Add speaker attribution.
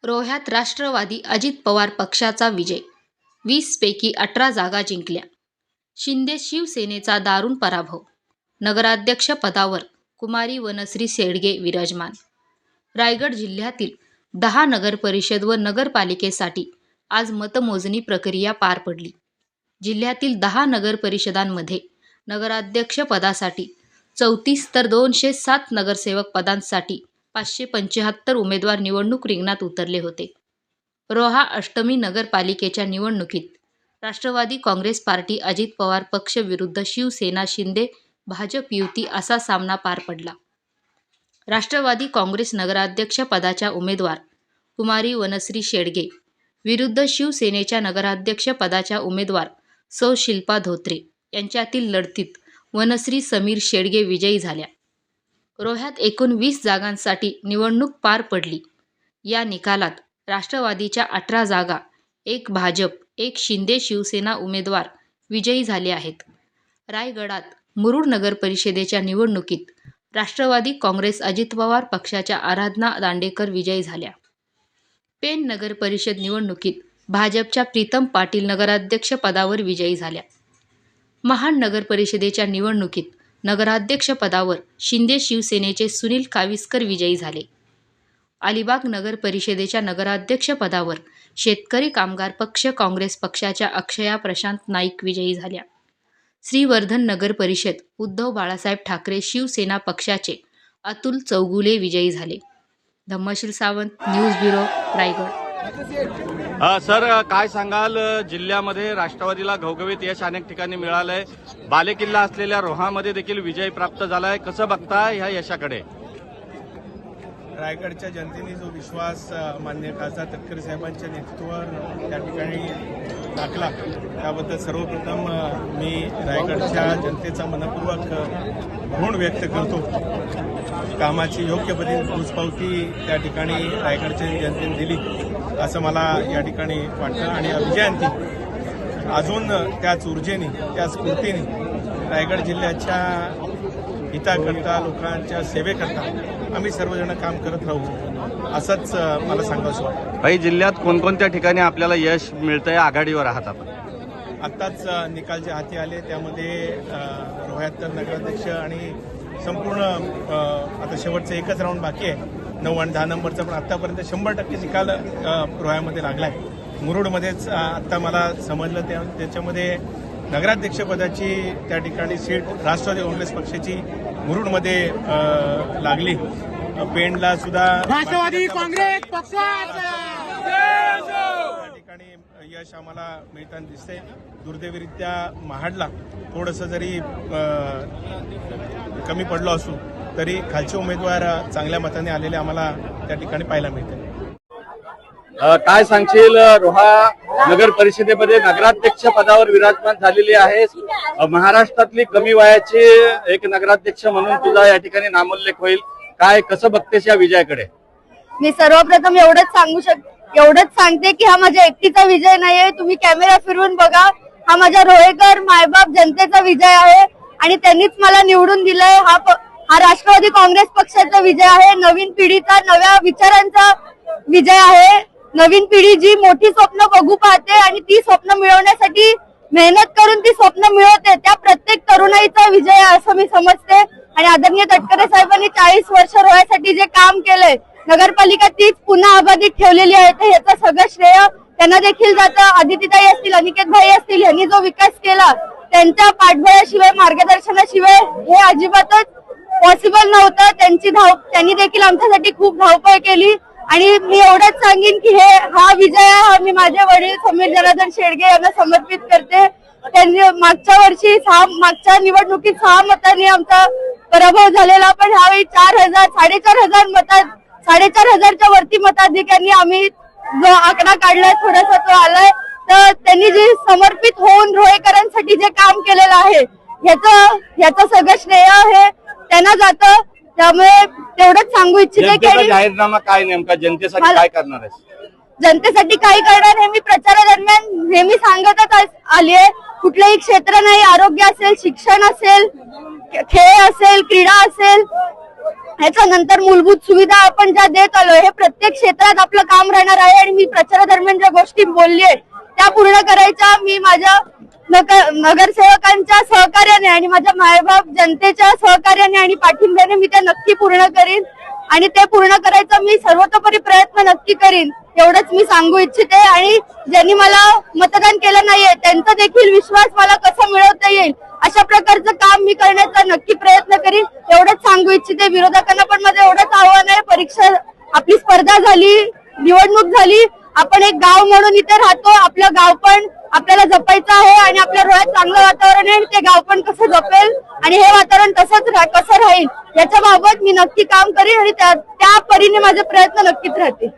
Speaker 1: रोह्यात राष्ट्रवादी अजित पवार पक्षाचा विजय, 20 पैकी 18 जागा जिंकल्या. शिंदे शिवसेनेचा दारुण पराभव. नगराध्यक्ष पदावर कुमारी वनश्री शेडगे विराजमान. रायगड जिल्ह्यातील 10 नगरपरिषद व नगरपालिकेसाठी आज मतमोजणी प्रक्रिया पार पडली. जिल्ह्यातील 10 नगरपरिषदांमध्ये नगराध्यक्ष पदासाठी 34 तर 207 नगरसेवक पदांसाठी 575 उमेदवार निवडणूक रिंगणात उतरले होते. रोहा अष्टमी नगरपालिकेच्या निवडणुकीत राष्ट्रवादी काँग्रेस पार्टी अजित पवार पक्ष विरुद्ध शिवसेना शिंदे भाजप युती असा सामना पार पडला. राष्ट्रवादी काँग्रेस नगराध्यक्ष पदाच्या उमेदवार कुमारी वनश्री शेडगे विरुद्ध शिवसेनेच्या नगराध्यक्ष पदाच्या उमेदवार सौ शिल्पा धोत्रे यांच्यातील लढतीत वनश्री समीर शेडगे विजयी झाल्या. रोह्यात एकूण 20 जागांसाठी निवडणूक पार पडली. या निकालात राष्ट्रवादीच्या 18 जागा, 1 भाजप, 1 शिंदे शिवसेना उमेदवार विजयी झाले आहेत. रायगडात मुरुड नगरपरिषदेच्या निवडणुकीत राष्ट्रवादी काँग्रेस अजित पवार पक्षाच्या आराधना दांडेकर विजयी झाल्या. पेण नगरपरिषद निवडणुकीत भाजपच्या प्रीतम पाटील नगराध्यक्ष पदावर विजयी झाल्या. महाड नगरपरिषदेच्या निवडणुकीत नगराध्यक्ष पदावर शिंदे शिवसेनेचे सुनील काविस्कर विजयी झाले. अलिबाग नगरपरिषदेच्या नगराध्यक्ष पदावर शेतकरी कामगार पक्ष काँग्रेस पक्षाच्या अक्षया प्रशांत नाईक विजयी झाल्या. श्रीवर्धन नगरपरिषद उद्धव बाळासाहेब ठाकरे शिवसेना पक्षाचे अतुल चौगुले विजयी झाले. Dhammasheel Sawant, news bureau, Raigad.
Speaker 2: Sir, काय सांगाल? जिल्ह्यामध्ये राष्ट्रवादीला घवघवीत यश अनेक ठिकाणी मिळालंय. बालेकिल्ला असलेल्या रोहामध्ये देखील विजय प्राप्त झालाय. कसं बघता ह्या यशाकडे?
Speaker 3: रायगडच्या जनतेने जो विश्वास माननीय खासदार तटकरे साहेबांच्या नेतृत्वावर त्या ठिकाणी टाकला, त्याबद्दल सर्वप्रथम मी रायगडच्या जनतेचा मनपूर्वक ऋण व्यक्त करतो. कामाची योग्य पद्धतीने पोचपावती त्या ठिकाणी रायगडच्या जनतेने दिली असं मला या ठिकाणी वाटतं. आणि विजयांती अजून त्याच ऊर्जेने, त्या स्फूर्तीने रायगड जिल्ह्याच्या हिताकरता, लोकांच्या सेवेकरता आम्ही सर्वजण काम करत राहू असंच मला सांगावंसं वाटतं.
Speaker 2: काही जिल्ह्यात कोणकोणत्या ठिकाणी आपल्याला यश मिळतंय? आघाडीवर आहात आपण.
Speaker 3: आत्ताच निकाल जे हाती आले त्यामध्ये रोह्यात नगराध्यक्ष आणि संपूर्ण आता शेवटचं एकच राऊंड बाकी आहे, 9 आणि 10 नंबरचा, पण आत्तापर्यंत 100% निकाल रोह्यामध्ये लागला आहे. मुरुडमध्येच आत्ता मला समजलं त्याच्यामध्ये नगराध्यक्षपदाची त्या ठिकाणी सीट राष्ट्रवादी काँग्रेस पक्षाची मुरुडमध्ये लागली. पेणला सुद्धा
Speaker 4: राष्ट्रवादी काँग्रेस पक्षाचा
Speaker 3: त्या ठिकाणी यश आम्हाला मिळताना दिसते. दुर्दैवरित्या महाडला थोडंसं जरी कमी पडलो असू तरी खालचे उमेदवार चांगल्या मताने आलेले आम्हाला त्या ठिकाणी पाहायला मिळते.
Speaker 2: काय सांगशील? रोहा नगर परिषदेमध्ये नगराध्यक्ष पदावर विराजमान झालेली आहे. महाराष्ट्रातली कमी वयाची एक नगराध्यक्ष म्हणून तुझा या ठिकाणी नामोल्लेख होईल. काय, कसं बघतेस या विजयाकडे?
Speaker 5: मी सर्वप्रथम एवढंच सांगते की हा माझ्या एकटीचा विजय नाहीये. तुम्ही कॅमेरा फिरवून बघा, हा माझ्या रोहेकर मायबाप जनतेचा विजय आहे आणि त्यांनीच मला निवडून दिलंय. हा राष्ट्रवादी काँग्रेस पक्षाचा विजय आहे. नवीन पिढीचा, नव्या विचारांचा विजय आहे. नवीन पिढी जी मोठी स्वप्न बघू पाहते आणि ती स्वप्न मिळवण्यासाठी मेहनत करून ती स्वप्न मिळवते, त्या प्रत्येक तरुणाईचा विजय आहे असं मी समजते. आणि आदरणीय तटकरे साहेबांनी 40 वर्ष रोह्यासाठी जे काम केलंय, नगरपालिका तीच पुन्हा अबाधित ठेवलेली आहे, तर याचं सगळं श्रेय त्यांना देखील जातं. आदितीताई असतील, अनिकेत भाई असतील, यांनी जो विकास केला त्यांच्या पाठबळाशिवाय, मार्गदर्शनाशिवाय हे अजिबातच पॉसिबल नव्हतं. त्यांनी देखील आमच्यासाठी खूप धावपळ केली. आणि मी एवढंच सांगेन की हा विजय हा मी माझे वडील समीर जनार्दन शेडगे यांना समर्पित करते. त्यांनी मागच्या निवडणुकीत 6 मतांनी आमचा पराभव झालेला, पण ह्यावेळी 4,500च्या वरती मताधिकाऱ्यांनी आम्ही जो आकडा काढलाय थोडासा तो आलाय. तर त्यांनी जे समर्पित होऊन रोहेकरांसाठी जे काम केलेलं आहे ह्याचं सगळं श्रेय हे त्यांना जातं. त्यामुळे तेवढंच सांगू इच्छिते की
Speaker 2: जाहीरनामा काय नेमका जनतेसाठी काय करणार आहे?
Speaker 5: जनतेसाठी काय करणार हे मी प्रचारादरम्यान नेहमी सांगतच आली आहे. कुठलंही क्षेत्र नाही, आरोग्य असेल, शिक्षण असेल, खेळ असेल, क्रीडा असेल, ह्याच्यानंतर मूलभूत सुविधा आपण ज्या देत आलो हे प्रत्येक क्षेत्रात आपलं काम राहणार आहे आणि मी प्रचारादरम्यान ज्या गोष्टी बोललीये त्या पूर्ण करायच्या मी माझ्या नगरसेवकांच्या सहकार्याने आणि माझ्या मायबाप जनतेच्या सहकार्याने आणि पाठिंब्याने मी त्या नक्की पूर्ण करीन आणि ते पूर्ण करायचा मी सर्वतोपरी प्रयत्न नक्की करीन एवढंच मी सांगू इच्छिते. आणि ज्यांनी मला मतदान केलं नाहीये त्यांचा देखील विश्वास मला कसा मिळवता येईल अशा प्रकारचं काम मी करण्याचा नक्की प्रयत्न करीन एवढंच सांगू इच्छिते. विरोधकांना पण माझं एवढंच आव्हान आहे, परीक्षा आपली स्पर्धा झाली, निवडणूक झाली, आपण एक गाव म्हणून इथे राहतो, आपलं गाव पण आपल्याला जपायचं आहे आणि आपल्या डोळ्यात चांगलं वातावरण आहे, ते गाव पण कसं जपेल आणि हे वातावरण तसंच कसं राहील याच्या बाबत मी नक्की काम करीन आणि त्या परीने माझे प्रयत्न नक्कीच राहतील.